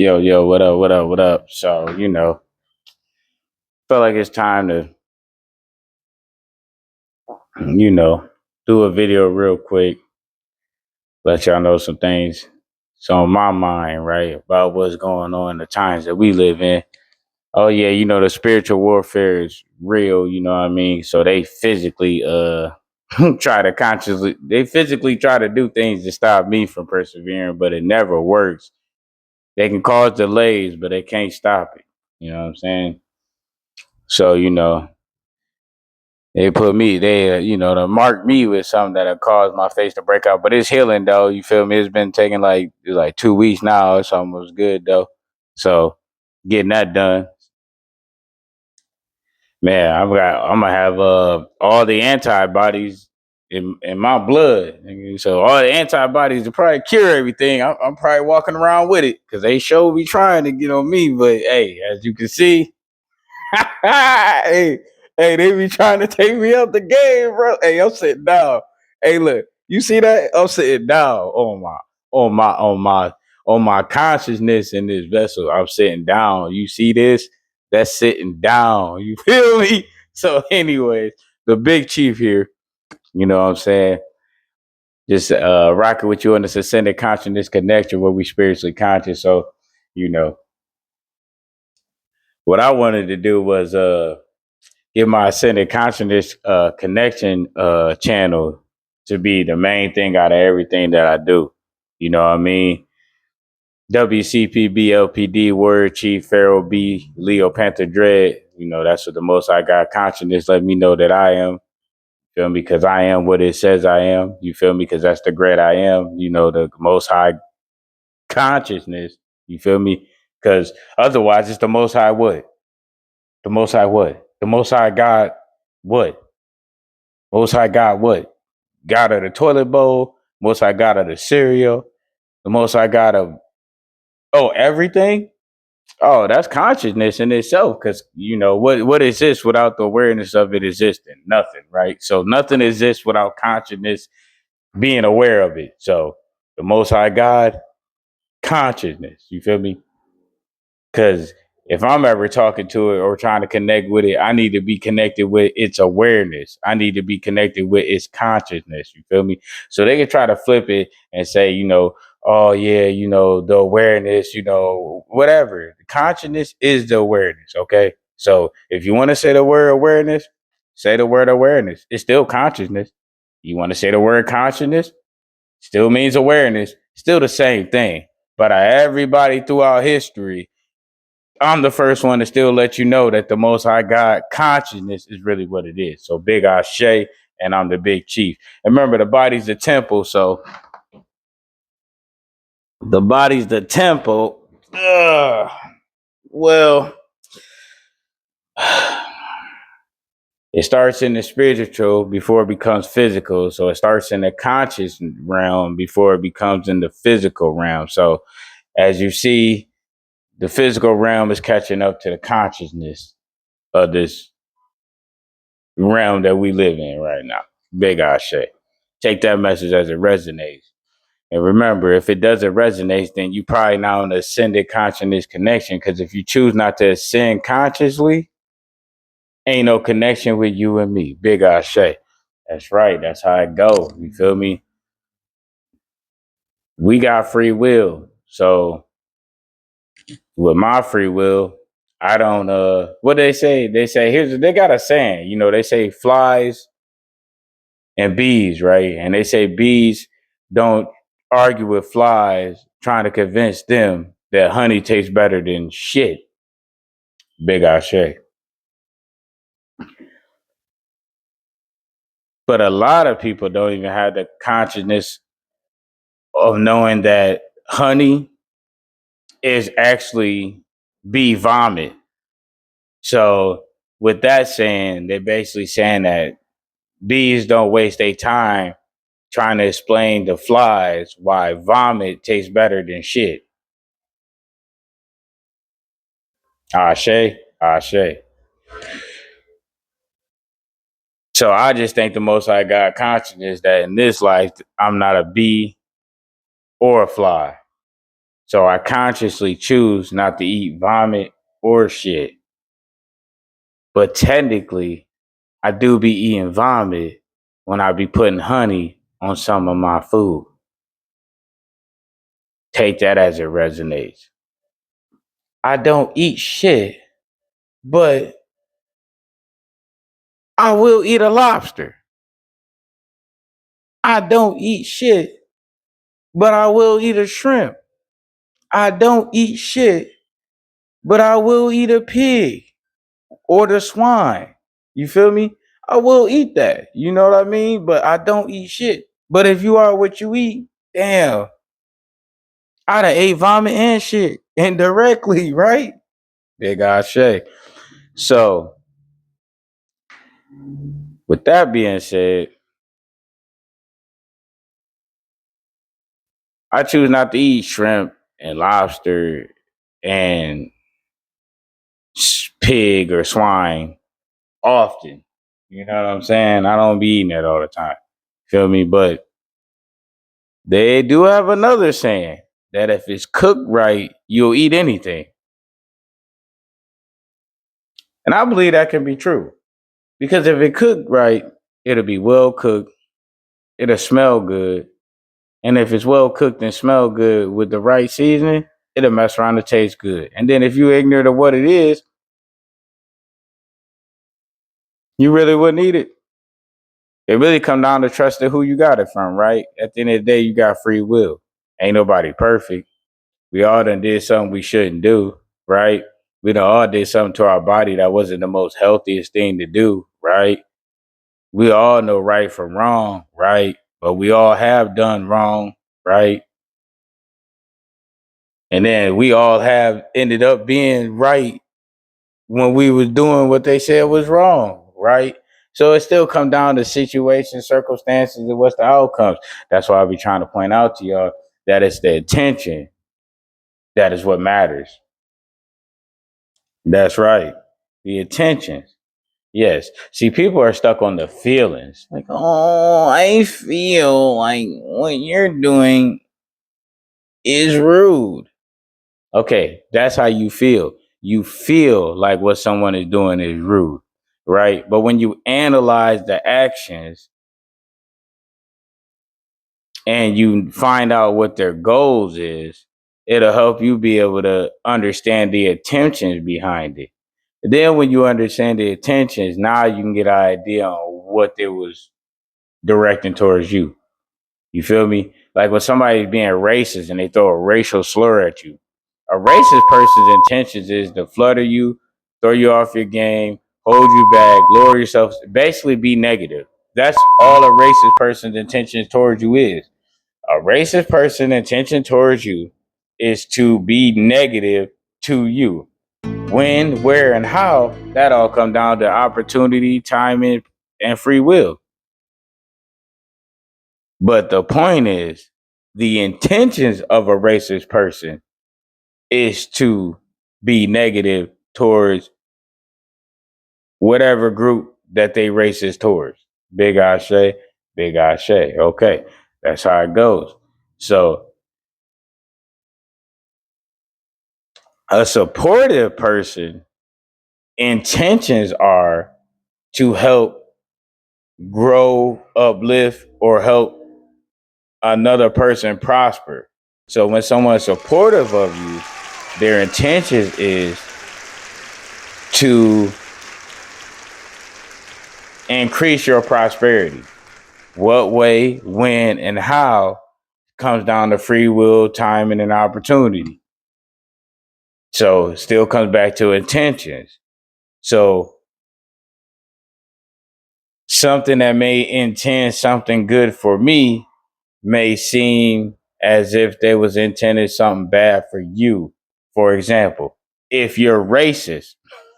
Yo, what up, what up, what up? So, felt like it's time to, you know, do a video real quick, let y'all know some things. So on my mind, right, about what's going on in the times that we live in. Oh yeah, the spiritual warfare is real, you know what I mean? So they physically they physically try to do things to stop me from persevering, but it never works. They can cause delays, but they can't stop it. You know what I'm saying? So, they mark me with something that caused my face to break out. But it's healing though. You feel me? It's been taking like 2 weeks now. It's almost good though. So getting that done, man. I'm gonna have all the antibodies in my blood. So all the antibodies to probably cure everything. I'm probably walking around with it because they show be trying to get on me. But hey, as you can see, hey, hey, they be trying to take me up the game, bro. Hey, I'm sitting down. Hey, look, you see that? I'm sitting down on my consciousness in this vessel. I'm sitting down. You see this? That's sitting down. You feel me? So, anyways, the big chief here, you know what I'm saying? Just rocking with you on this ascended consciousness connection where we spiritually conscious. So, you know, what I wanted to do was get my ascended consciousness connection channel to be the main thing out of everything that I do. You know what I mean? WCPBLPD Word Chief Pharaoh B Leo Panther Dread. That's what the most I got consciousness let me know that I am. Feel me? Because I am what it says I am. You feel me? Because that's the great I am. The most high consciousness. You feel me? Because otherwise it's the most high what? The most high what? The most high God what? Most High God, what? God of the toilet bowl, Most High God of the cereal, the Most High God of, everything? Oh, that's consciousness in itself. Because, what exists without the awareness of it existing? Nothing, right? So nothing exists without consciousness being aware of it. So the Most High God, consciousness, you feel me? Because if I'm ever talking to it or trying to connect with it, I need to be connected with its awareness. I need to be connected with its consciousness. You feel me? So they can try to flip it and say, oh yeah, the awareness, whatever. The consciousness is the awareness. Okay. So if you want to say the word awareness, say the word awareness. It's still consciousness. You want to say the word consciousness, still means awareness, still the same thing. But everybody throughout history, I'm the first one to still let you know that the Most High God consciousness is really what it is. So big Ashe, and I'm the big chief. And remember, the body's the temple. So the body's the temple. Well, it starts in the spiritual before it becomes physical. So it starts in the conscious realm before it becomes in the physical realm. So as you see, the physical realm is catching up to the consciousness of this realm that we live in right now. Big Ashe. Take that message as it resonates. And remember, if it doesn't resonate, then you probably not on the ascended consciousness connection. Because if you choose not to ascend consciously, ain't no connection with you and me. Big Ashe. That's right. That's how it go. You feel me? We got free will. So with my free will, I don't what they say? They say they got a saying, they say flies and bees, right? And they say bees don't argue with flies trying to convince them that honey tastes better than shit. Big Ashe. But a lot of people don't even have the consciousness of knowing that honey is actually bee vomit. So with that saying, they're basically saying that bees don't waste their time trying to explain to flies why vomit tastes better than shit. Ashe, Ashe. So I just think the most I got consciousness that in this life, I'm not a bee or a fly. So I consciously choose not to eat vomit or shit. But technically, I do be eating vomit when I be putting honey on some of my food. Take that as it resonates. I don't eat shit, but I will eat a lobster. I don't eat shit, but I will eat a shrimp. I don't eat shit, but I will eat a pig or the swine. You feel me? I will eat that. You know what I mean? But I don't eat shit. But if you are what you eat, damn, I done ate vomit and shit indirectly, right? Big ass Shay. So, with that being said, I choose not to eat shrimp and lobster and pig or swine often. You know what I'm saying? I don't be eating that all the time. Feel me? But they do have another saying that if it's cooked right, you'll eat anything. And I believe that can be true. Because if it cooked right, it'll be well cooked, it'll smell good. And if it's well cooked and smell good with the right seasoning, it'll mess around and taste good. And then if you're ignorant of what it is, you really wouldn't eat it. It really come down to trusting who you got it from, right? At the end of the day, you got free will. Ain't nobody perfect. We all done did something we shouldn't do, right? We done all did something to our body that wasn't the most healthiest thing to do, right? We all know right from wrong, right? But we all have done wrong, right? And then we all have ended up being right when we was doing what they said was wrong, right? So it still come down to situations, circumstances, and what's the outcomes. That's why I be trying to point out to y'all that it's the intention that is what matters. That's right. The intentions. Yes. See, people are stuck on the feelings. Like, oh, I feel like what you're doing is rude. Okay, that's how you feel. You feel like what someone is doing is rude, right? But when you analyze the actions and you find out what their goals is, it'll help you be able to understand the intentions behind it. And then when you understand the intentions, now you can get an idea on what they was directing towards you. You feel me? Like when somebody's being racist and they throw a racial slur at you. A racist person's intentions is to flutter you, throw you off your game, hold you back, lower yourself, basically be negative. That's all a racist person's intention towards you is. A racist person's intention towards you is to be negative to you. When, where, and how, that all come down to opportunity, timing, and free will. But the point is, the intentions of a racist person is to be negative towards whatever group that they racist towards. Big Ashe, big Ashe. Okay, that's how it goes. So a supportive person intentions are to help grow, uplift, or help another person prosper. So when someone's supportive of you, their intentions is to increase your prosperity. What way, when, and how comes down to free will, timing, and opportunity. So it still comes back to intentions. So something that may intend something good for me may seem as if they was intended something bad for you. For example, if you're racist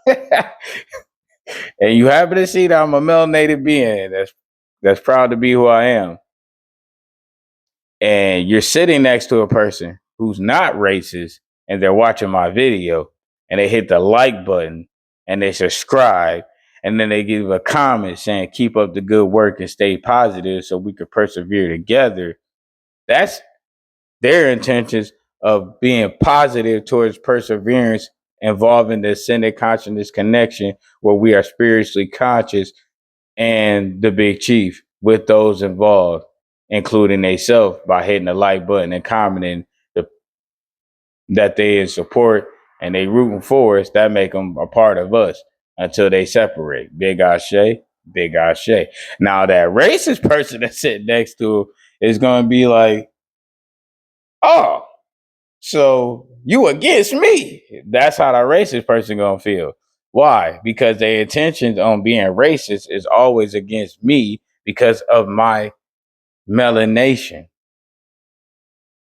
and you happen to see that I'm a melanated being that's proud to be who I am, and you're sitting next to a person who's not racist and they're watching my video and they hit the like button and they subscribe and then they give a comment saying keep up the good work and stay positive so we could persevere together, that's their intentions of being positive towards perseverance involving the ascended consciousness connection where we are spiritually conscious and the big chief with those involved, including they self by hitting the like button and commenting the, that they in support and they rooting for us, that make them a part of us until they separate. Big Ashe, big Ashe. Now that racist person that's sitting next to him is going to be like, oh, so you against me. That's how the racist person going to feel. Why? Because their intentions on being racist is always against me because of my melanation.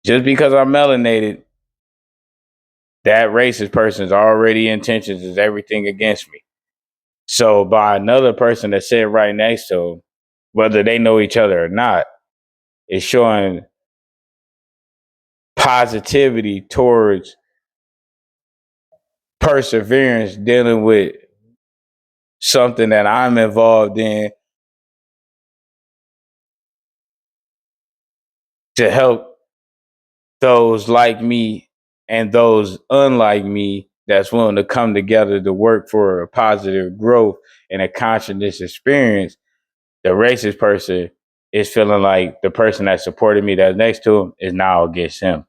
Just because I'm melanated, that racist person's already intentions is everything against me. So by another person that sit right next to him, whether they know each other or not, is showing positivity towards perseverance dealing with something that I'm involved in to help those like me and those unlike me that's willing to come together to work for a positive growth and a consciousness experience. The racist person is feeling like the person that supported me that's next to him is now against him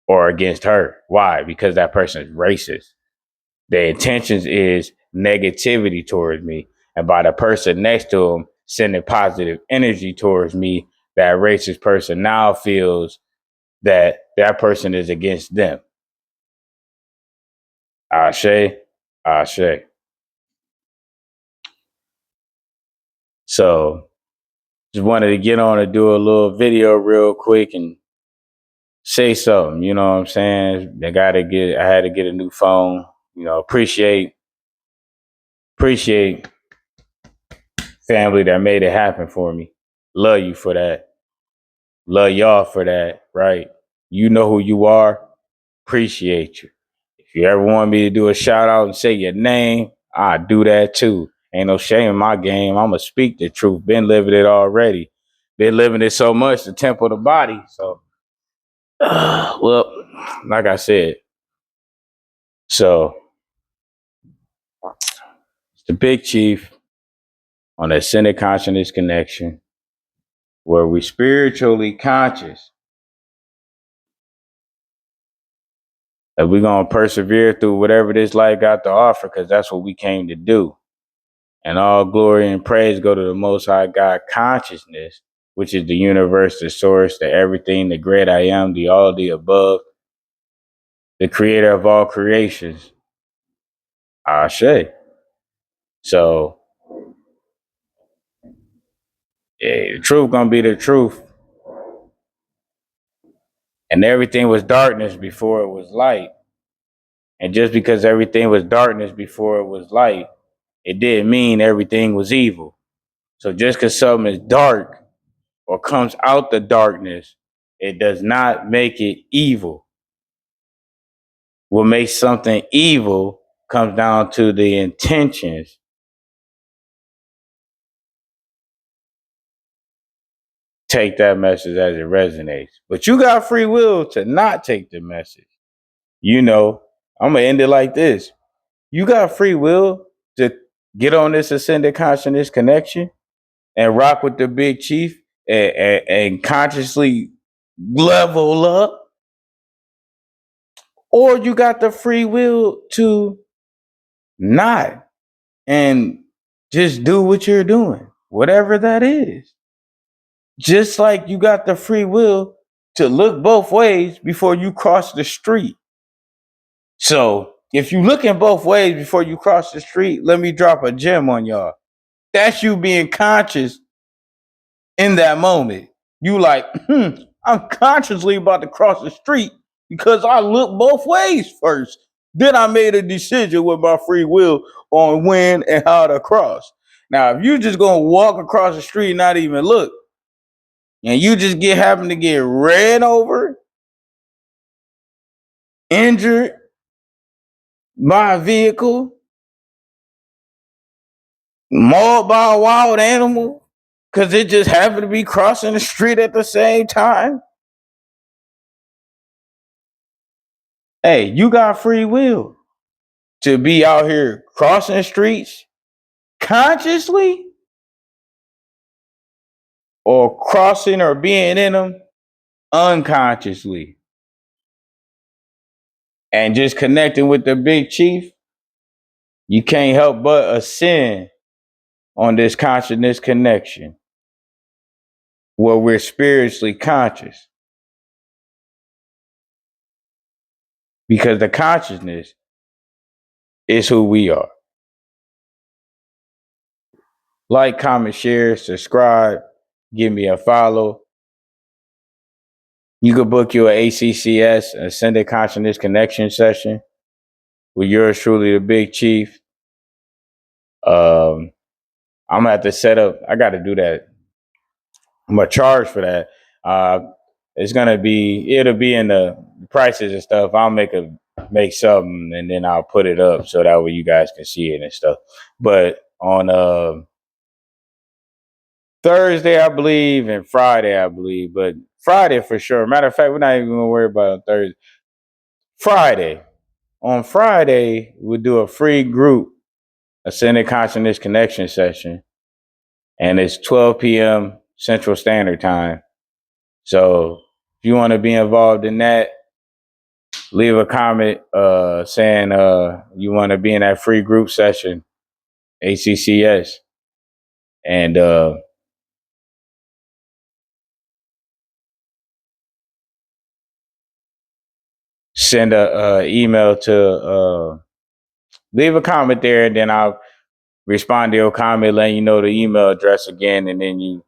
or against her. Why? Because that person is racist. Their intentions is negativity towards me. And by the person next to him sending positive energy towards me, that racist person now feels that that person is against them. Ashe, Ashe. So just wanted to get on and do a little video real quick and say something, you know what I'm saying? I had to get a new phone, appreciate family that made it happen for me. Love you for that. Love y'all for that, right? You know who you are. Appreciate you. If you ever want me to do a shout out and say your name, I do that too. Ain't no shame in my game. I'ma speak the truth. Been living it already. Been living it so much, the temple of the body. So, well, like I said, so it's the big chief on the ascended consciousness connection, where we spiritually conscious that we're gonna persevere through whatever this life got to offer, because that's what we came to do. And all glory and praise go to the Most High God consciousness, which is the universe, the source, the everything, the great I am, the all, the above, the creator of all creations. Ashe. So, yeah, the truth gonna be the truth. And everything was darkness before it was light. And just because everything was darkness before it was light, it didn't mean everything was evil. So just because something is dark or comes out the darkness, it does not make it evil. What makes something evil comes down to the intentions. Take that message as it resonates. But you got free will to not take the message. I'm going to end it like this. You got free will to get on this ascended consciousness connection and rock with the big chief and consciously level up. Or you got the free will to not and just do what you're doing, whatever that is. Just like you got the free will to look both ways before you cross the street. So if you looking both ways before you cross the street, let me drop a gem on y'all. That's you being conscious in that moment. You like, I'm consciously about to cross the street because I looked both ways first. Then I made a decision with my free will on when and how to cross. Now, if you just gonna walk across the street and not even look, and you just happen to get ran over, injured by a vehicle, mauled by a wild animal, because it just happened to be crossing the street at the same time, Hey, you got free will to be out here crossing streets consciously or crossing or being in them unconsciously and just connecting with the big chief. You can't help but ascend on this consciousness connection where we're spiritually conscious because the consciousness is who we are. Like, comment, share, subscribe, give me a follow. You could book your ACCS, Ascended Consciousness Connection session with yours truly, the Big Chief. I'm gonna have to set up. I got to do that. I'm gonna charge for that. Uh, it'll be in the prices and stuff. I'll make something and then I'll put it up so that way you guys can see it and stuff. But on Thursday, I believe, and Friday, I believe, but Friday for sure. Matter of fact, we're not even gonna worry about it on Thursday. Friday. On Friday, we'll do a free group Ascended Consciousness Connection session, and it's 12 p.m. Central Standard Time. So if you want to be involved in that, leave a comment saying you want to be in that free group session, ACCS, and send a email to leave a comment there, and then I'll respond to your comment, letting you know the email address again, and then you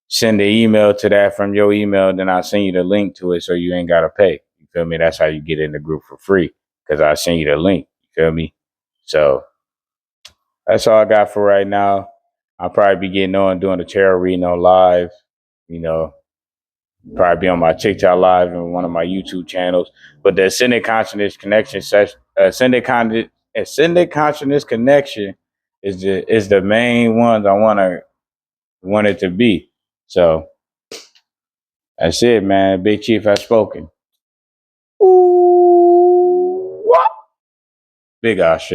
send the email to that from your email. Then I'll send you the link to it, so you ain't gotta pay. You feel me? That's how you get in the group for free, because I send you the link. You feel me? So that's all I got for right now. I'll probably be getting on doing the tarot reading on live. You know, probably be on my TikTok live and one of my YouTube channels. But the Ascended Consciousness Connection session, Ascended Consciousness Connection is the main ones I want it to be. So that's it, man. Big Chief has spoken. Ooh, what? Big Ashe.